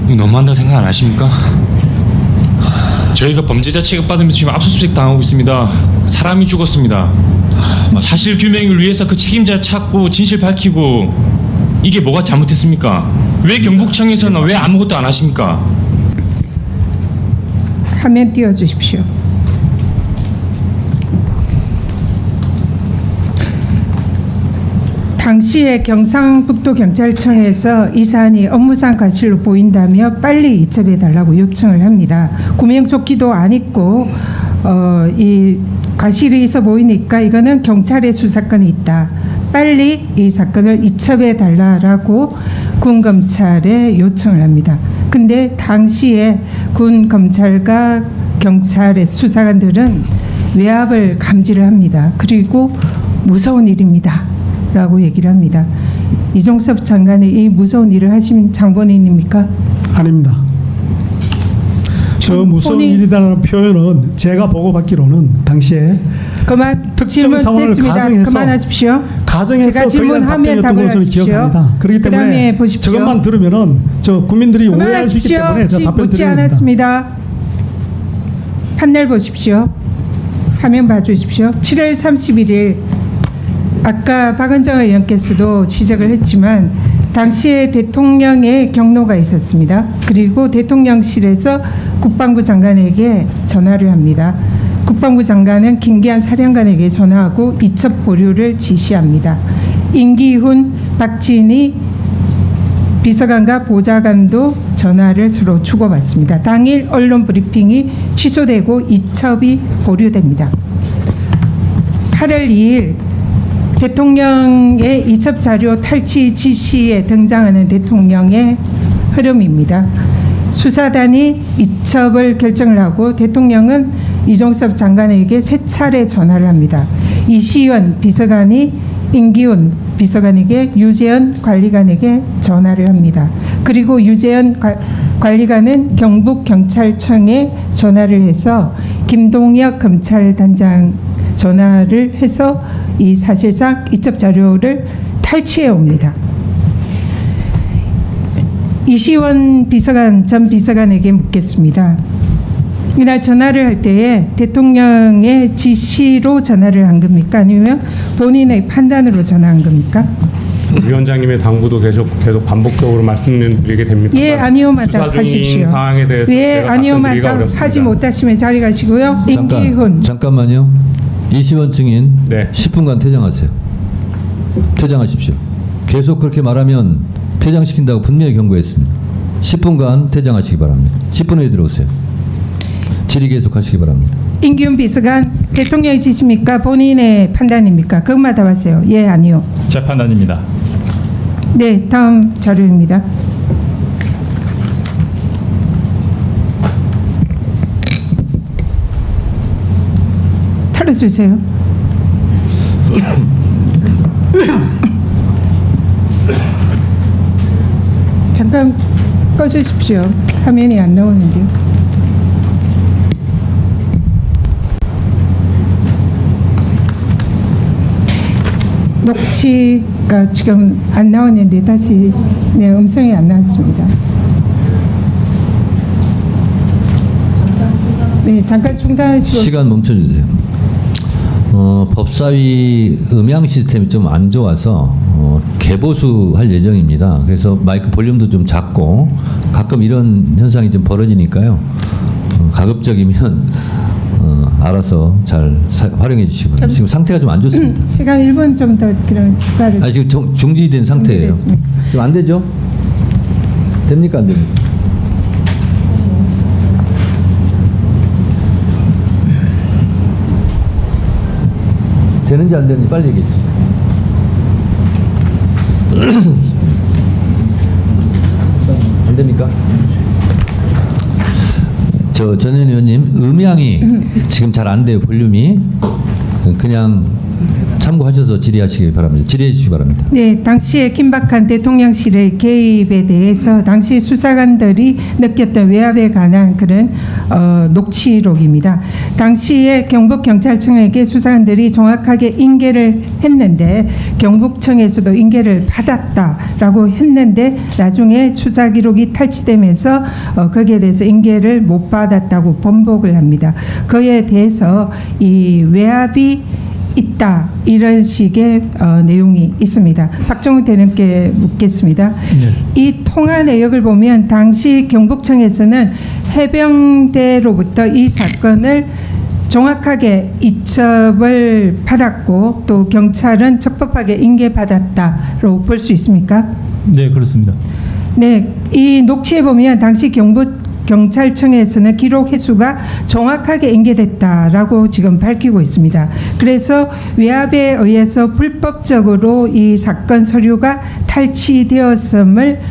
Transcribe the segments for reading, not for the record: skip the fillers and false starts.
이거 너무한다고 생각 안 하십니까? 저희가 범죄자 취급받으면서 지금 압수수색 당하고 있습니다. 사람이 죽었습니다. 사실 규명을 위해서 그 책임자 찾고 진실 밝히고 이게 뭐가 잘못했습니까? 왜 경북청에서는 왜 아무것도 안 하십니까? 화면 띄워주십시오. 당시에 경상북도 경찰청에서 이 사안이 업무상 과실로 보인다며 빨리 이첩해달라고 요청을 합니다. 구명조끼도 안 입고 이 과실이 있어 보이니까 이거는 경찰의 수사권이 있다. 빨리 이 사건을 이첩해달라고 군 검찰에 요청을 합니다. 근데 당시에 군 검찰과 경찰의 수사관들은 외압을 감지를 합니다. 그리고 무서운 일입니다 라고 얘기를 합니다. 이종섭 장관이 이 무서운 일을 하신 장본인입니까? 아닙니다. 저 무서운 일이라는 표현은 제가 보고받기로는 당시에 그만 특정 상황을 질문됐습니다. 가정해서 그만하십시오. 가정해서 제가 질문하면 답변이었던 것으로 하십시오. 기억합니다. 그렇기 때문에 그다음에 보십시오. 저것만 들으면은 저 국민들이 오해할 수 있기 때문에 제가 답변 묻지 드립니다. 않았습니다. 판넬 보십시오. 화면 봐주십시오. 7월 31일 아까 박은정 의원께서도 지적을 했지만 당시에 대통령의 경로가 있었습니다. 그리고 대통령실에서 국방부 장관에게 전화를 합니다. 국방부 장관은 김기한 사령관에게 전화하고 이첩 보류를 지시합니다. 임기훈, 박진희 비서관과 보좌관도 전화를 서로 주고받습니다. 당일 언론 브리핑이 취소되고 이첩이 보류됩니다. 8월 2일 대통령의 이첩 자료 탈취 지시에 등장하는 대통령의 흐름입니다. 수사단이 이첩을 결정을 하고 대통령은 이종섭 장관에게 세 차례 전화를 합니다. 이시원 비서관이 임기훈 비서관에게 유재현 관리관에게 전화를 합니다. 그리고 유재현 관리관은 경북경찰청에 전화를 해서 김동혁 검찰단장 전화를 해서 이 사실상 이첩 자료를 탈취해 옵니다. 이시원 비서관 전 비서관에게 묻겠습니다. 이날 전화를 할 때에 대통령의 지시로 전화를 한 겁니까? 아니면 본인의 판단으로 전화한 겁니까? 위원장님의 당부도 계속 반복적으로 말씀드리게 됩니다. 예, 아니요, 마다 수사 중인 하십시오. 사항에 대해서 예, 제가 아니요, 답변드리기가 마다 어렵습니다. 하지 못하시면 자리 가시고요. 임기훈. 잠깐만요. 이시원 증인 네. 10분간 퇴장하세요. 퇴장하십시오. 계속 그렇게 말하면 퇴장시킨다고 분명히 경고했습니다. 10분간 퇴장하시기 바랍니다. 10분 후에 들어오세요. 질의 계속하시기 바랍니다. 임기훈 비서관, 대통령의 지시입니까? 본인의 판단입니까? 그것만 답하세요. 예, 아니요. 제 판단입니다. 네, 다음 자료입니다. 털어주세요. 잠깐 꺼주십시오. 화면이 안 나오는데요. 녹취가 지금 안 나오는데 다시 네, 음성이 안 나왔습니다. 네, 잠깐 중단하시고 시간 멈춰주세요. 법사위 음향 시스템이 좀 안 좋아서 개보수할 예정입니다. 그래서 마이크 볼륨도 좀 작고 가끔 이런 현상이 좀 벌어지니까요. 가급적이면 알아서 잘 활용해 주시고요. 지금 상태가 좀 안 좋습니다. 시간 1분 좀 더 그런 추가를. 지금 중지된 상태예요. 중지됐습니다. 지금 안 되죠? 됩니까 안 됩니까? 되는지 안 되는지 빨리 얘기해 주세요. 안 됩니까? 전 의원님 음향이 지금 잘 안 돼요. 볼륨이 그냥 참고하셔서 질의하시기 바랍니다. 질의해 주시기 바랍니다. 네, 당시에 긴박한 대통령실의 개입에 대해서 당시 수사관들이 느꼈던 외압에 관한 그런 녹취록입니다. 당시에 경북경찰청에게 수사관들이 정확하게 인계를 했는데 경북청에서도 인계를 받았다라고 했는데 나중에 수사 기록이 탈취되면서 거기에 대해서 인계를 못 받았다고 번복을 합니다. 그에 대해서 이 외압이 있다 이런 식의 내용이 있습니다. 박정훈 대변인께 묻겠습니다. 이 통화 내역을 보면 당시 경북청에서는 해병대로부터 이 사건을 정확하게 이첩을 받았고 또 경찰은 적법하게 인계받았다로 볼 수 있습니까? 네, 그렇습니다. 네, 이 녹취에 보면 당시 경찰청에서는 기록 횟수가 정확하게 인계됐다라고 지금 밝히고 있습니다. 그래서 외압에 의해서 불법적으로 이 사건 서류가 탈취되었음을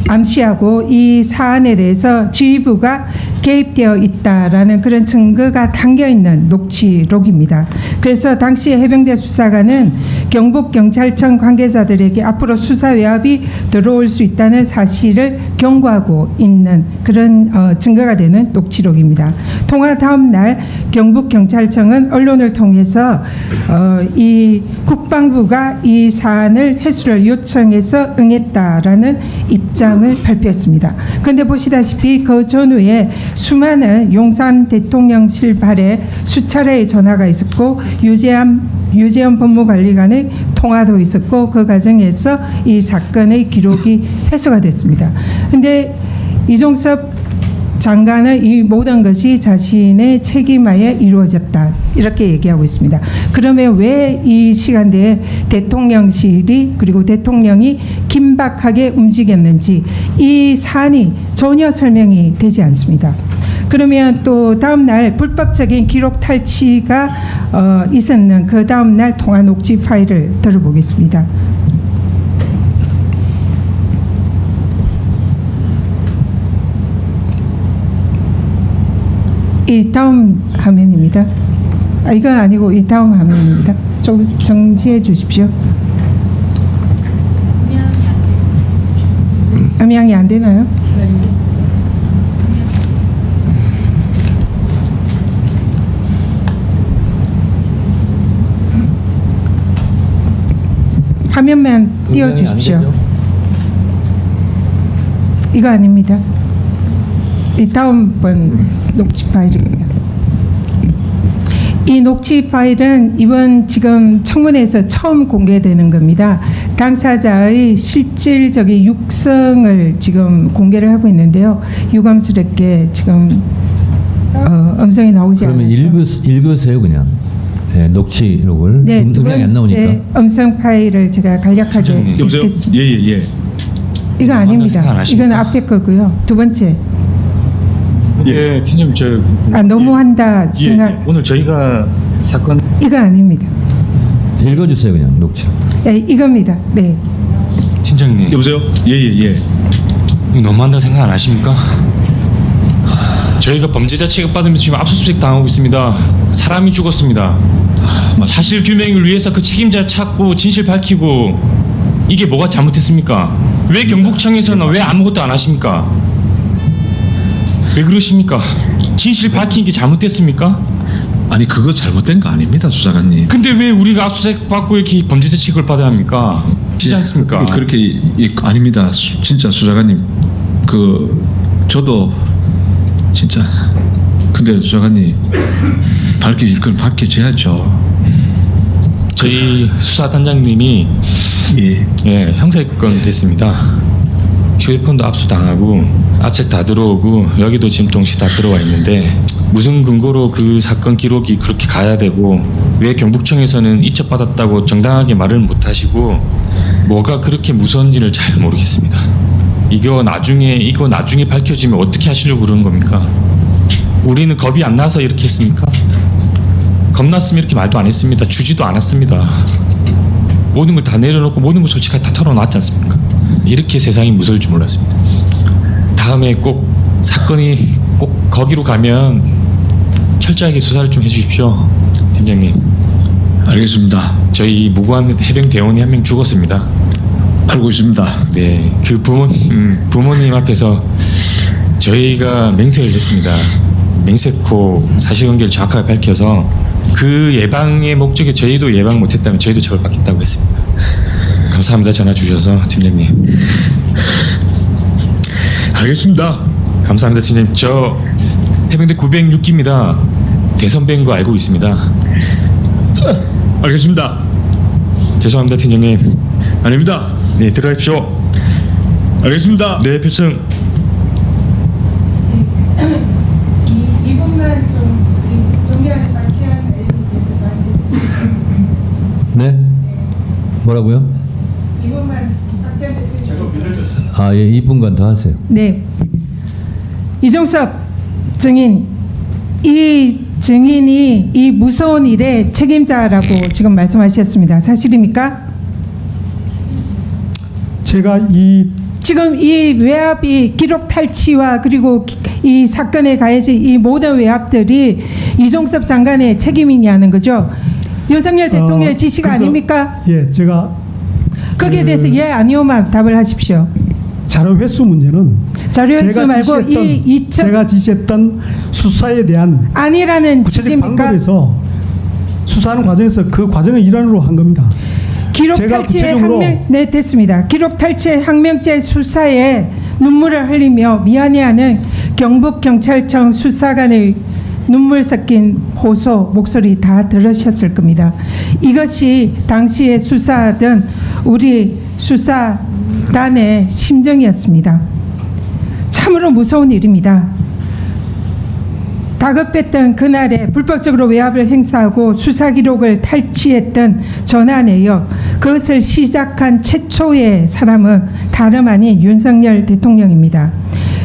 암시하고 이 사안에 대해서 지휘부가 개입되어 있다라는 그런 증거가 담겨 있는 녹취록입니다. 그래서 당시 해병대 수사관은 경북경찰청 관계자들에게 앞으로 수사 외압이 들어올 수 있다는 사실을 경고하고 있는 그런 증거가 되는 녹취록입니다. 통화 다음 날 경북경찰청은 언론을 통해서 이 국방부가 이 사안을 회수를 요청해서 응했다라는 입장을 발표했습니다. 그런데 보시다시피 그 전후에 수많은 용산 대통령실 발에 수차례의 전화가 있었고 유재현 법무관리관의 통화도 있었고 그 과정에서 이 사건의 기록이 회수가 됐습니다. 그런데 이종섭 장관은 이 모든 것이 자신의 책임하에 이루어졌다 이렇게 얘기하고 있습니다. 그러면 왜 이 시간대에 대통령실이 그리고 대통령이 긴박하게 움직였는지 이 사안이 전혀 설명이 되지 않습니다. 그러면 또 다음 날 불법적인 기록 탈취가 있었는 그 다음 날 통화 녹취 파일을 들어보겠습니다. 이 다음 화면입니다. 이건 아니고 이 다음 화면입니다. 좀 정지해 주십시오. 음향이 안 되나요? 화면만 띄워 주십시오. 이거 아닙니다. 이 다음번 녹취 파일입니다. 이 녹취 파일은 이번 지금 청문회에서 처음 공개되는 겁니다. 당사자의 실질적인 육성을 지금 공개를 하고 있는데요. 유감스럽게 지금 음성이 나오지 않아서. 그러면 읽으세요 그냥. 네, 녹취록을. 네, 두 음향이 안 나오니까. 번째 음성 파일을 제가 간략하게 실장님. 여보세요? 읽겠습니다. 예. 이거 아닙니다. 생각 안 하십니까? 이건 앞에 거고요. 두 번째. 예, 팀장님 너무한다 생각. 오늘 저희가 사건 이거 아닙니다. 읽어주세요 그냥 녹취록. 네, 이겁니다. 네. 팀장님 여보세요? 예. 이거 너무한다고 생각 안 하십니까? 저희가 범죄자 취급받으면서 지금 압수수색 당하고 있습니다. 사람이 죽었습니다. 사실 규명을 위해서 그 책임자 찾고 진실 밝히고 이게 뭐가 잘못했습니까? 왜 경북청에서는 왜 아무것도 안 하십니까? 왜 그러십니까? 진실 밝히는 게 잘못됐습니까? 아니 그거 잘못된 거 아닙니다, 수사관님. 근데 왜 우리가 압수수색 받고 이렇게 범죄자 취급을 받아야 합니까? 그렇지 않습니까? 그렇게 아닙니다, 진짜 수사관님. 저도 진짜 근데 수사관님 밝혀질 건 밝혀져야죠. 저희 수사단장님이 예. 형사건 됐습니다. 휴대폰도 압수당하고 압색 다 들어오고 여기도 지금 동시 다 들어와 있는데 무슨 근거로 그 사건 기록이 그렇게 가야 되고 왜 경북청에서는 이첩받았다고 정당하게 말을 못하시고 뭐가 그렇게 무서운지를 잘 모르겠습니다. 이거 나중에 밝혀지면 어떻게 하시려고 그러는 겁니까? 우리는 겁이 안 나서 이렇게 했습니까? 겁났으면 이렇게 말도 안 했습니다. 주지도 않았습니다. 모든 걸 다 내려놓고 모든 걸 솔직하게 다 털어놨지 않습니까? 이렇게 세상이 무서울 줄 몰랐습니다. 다음에 꼭 사건이 꼭 거기로 가면 철저하게 수사를 좀 해주십시오, 팀장님. 알겠습니다. 저희 무고한 해병 대원이 한 명 죽었습니다. 알고 있습니다. 네, 그 부모님 앞에서 저희가 맹세를 했습니다. 맹세코 사실관계를 정확하게 밝혀서 그 예방의 목적에 저희도 예방 못했다면 저희도 처벌받겠다고 했습니다. 감사합니다. 전화 주셔서 팀장님. 알겠습니다. 감사합니다, 팀장님. 저 해병대 906기입니다. 대선배인 거 알고 있습니다. 알겠습니다. 죄송합니다, 팀장님. 아닙니다. 네, 들어가십시오. 알겠습니다. 네, 표층. 이분만 좀 존경하는 박지원 의원님께서 저한테 네? 뭐라고요? 이분만 박지원 대표님께서 아, 예, 2분간 더 하세요. 네. 이종섭 증인, 이 증인이 이 무서운 일의 책임자라고 지금 말씀하셨습니다. 사실입니까? 제가 이 지금 이 외압이 기록 탈취와 그리고 이 사건에 가해진 이 모든 외압들이 이종섭 장관의 책임이냐는 거죠. 윤석열 대통령의 지시가 그래서, 아닙니까? 예, 제가 거기에 대해서 예 아니오만 답을 하십시오. 자료 횟수 문제는 자료 횟수 말고 이 제가 지시했던 수사에 대한 아니라는 구체적 취지입니까? 방법에서 수사하는 과정에서 그 과정의 일환으로 한 겁니다. 기록 제가 탈취의 구체적으로- 네, 됐습니다. 기록 탈취의 항명죄 수사에 눈물을 흘리며 미안해하는 경북경찰청 수사관의 눈물 섞인 호소 목소리 다 들으셨을 겁니다. 이것이 당시에 수사하던 우리 수사단의 심정이었습니다. 참으로 무서운 일입니다. 다급했던 그날에 불법적으로 외압을 행사하고 수사 기록을 탈취했던 전화 내역, 그것을 시작한 최초의 사람은 다름 아닌 윤석열 대통령입니다.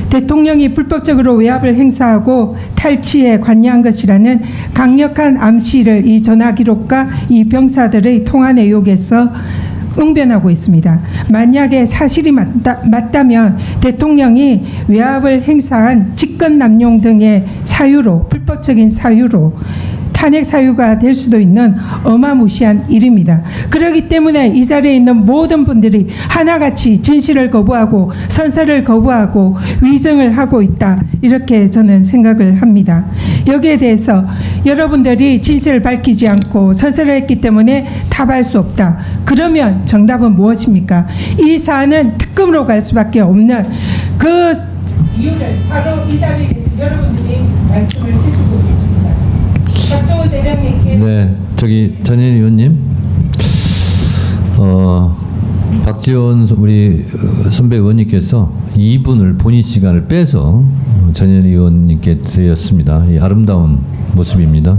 대통령이 불법적으로 외압을 행사하고 탈취에 관여한 것이라는 강력한 암시를 이 전화 기록과 이 병사들의 통화 내역에서 응변하고 있습니다. 만약에 사실이 맞다면 대통령이 외압을 행사한 직권남용 등의 사유로, 불법적인 사유로 탄핵 사유가 될 수도 있는 어마무시한 일입니다. 그렇기 때문에 이 자리에 있는 모든 분들이 하나같이 진실을 거부하고 선서를 거부하고 위증을 하고 있다, 이렇게 저는 생각을 합니다. 여기에 대해서 여러분들이 진실을 밝히지 않고 선서를 했기 때문에 답할 수 없다. 그러면 정답은 무엇입니까? 이 사안은 특검으로 갈 수밖에 없는 그 이유를 바로 이 자리에서 여러분들이 말씀을 해주고 계십니다. 박정호 대령님께 네, 저기 전현희 의원님, 박지원 우리 선배 의원님께서 2분을 본인 시간을 빼서 전현희 의원님께 드렸습니다. 이 아름다운 모습입니다.